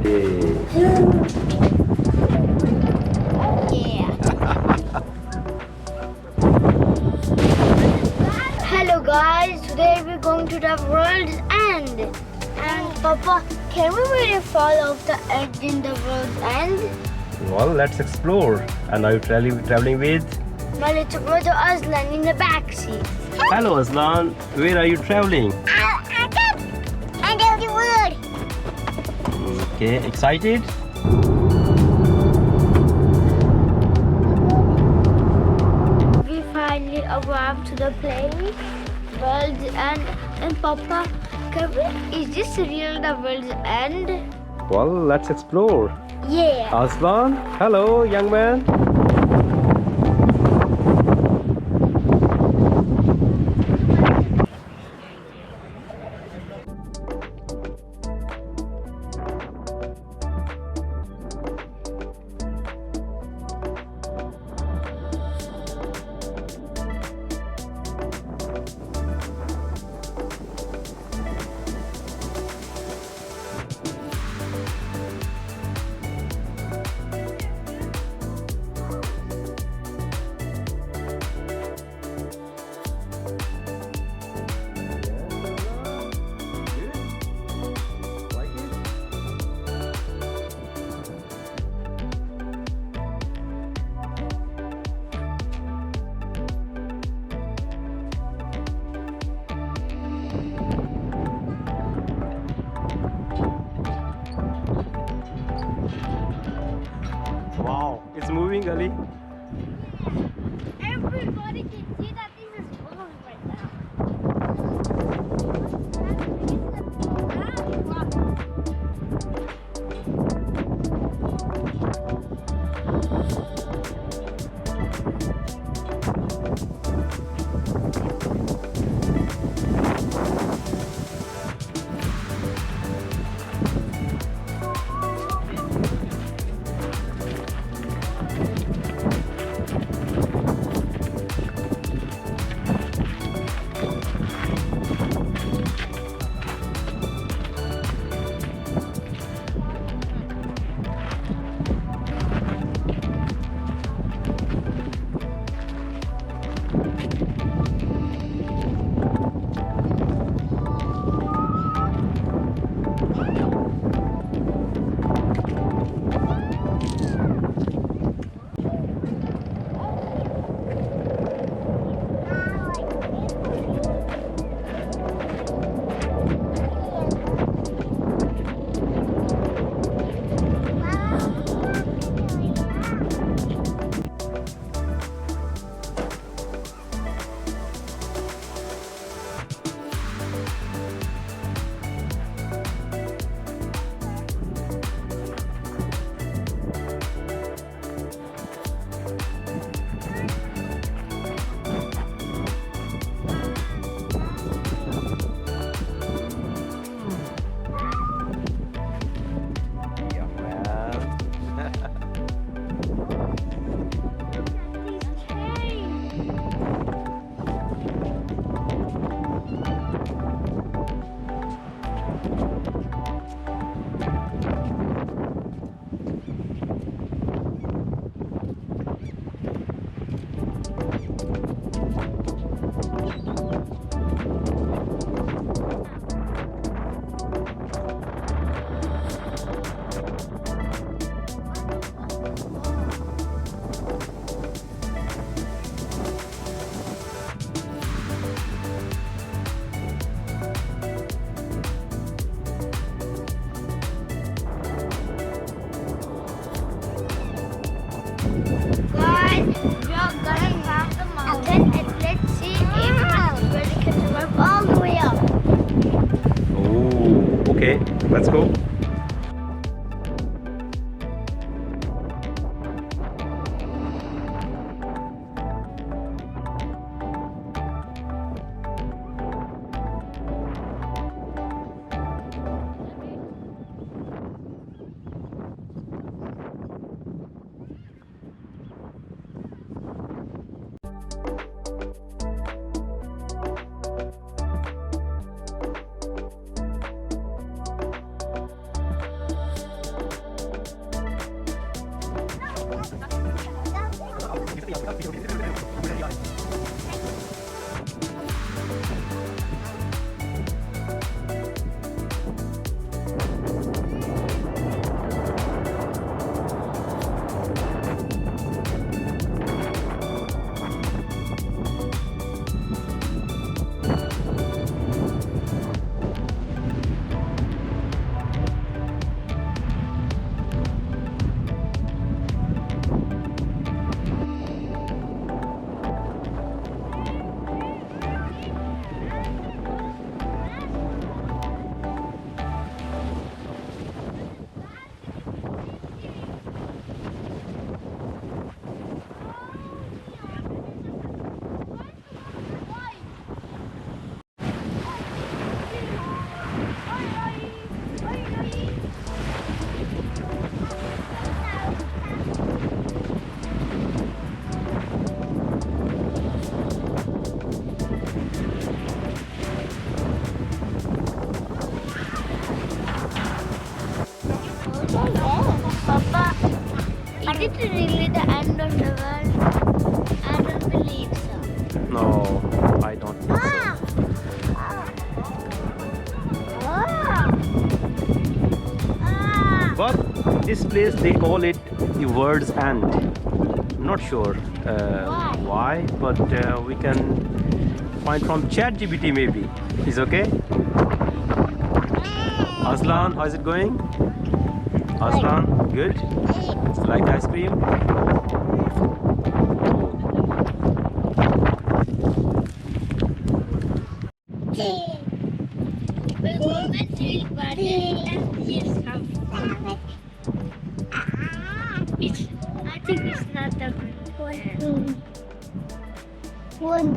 Yeah. Hello guys, today we're going to the world's end. And Papa, can we really fall off the edge in the world's end? Well, let's explore. And are you traveling with? My little brother Aslan in the back seat. Hello, Aslan. Where are you traveling? Under the world. Okay, excited? We finally arrived to the place, world's end. And Papa, is this real the world's end? Well, let's explore. Yeah. Aslan, hello, young man. Wow, it's moving, Ali. Everybody can see that this is world right now. Okay, let's go. it really the end of the world? I don't believe so. No, I don't think so. But this place they call it the Verdens Ende. Not sure why, but we can find from ChatGPT maybe. Is okay? Aslan, how's it going? Aslan, good? Like ice cream? I think it's not the one.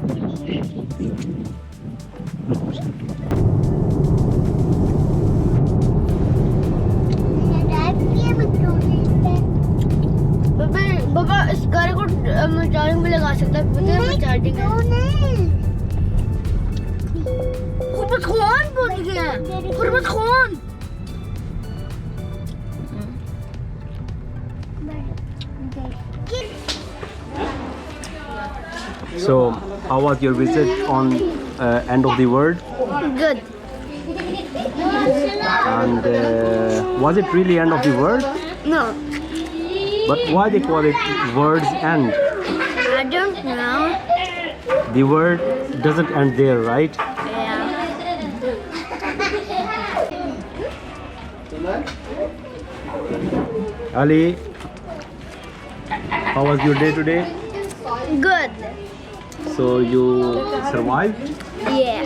पापा इस car को charging भी लगा सकता है पता charging है खुरबत खान पहुंच गया खुरबत Khan So, how was your visit on end of the world? good And was it really end of the world? no But why they call it Verdens End? I don't know The word doesn't end there, right? yeah Ali, how was your day today? good So you survived? yeah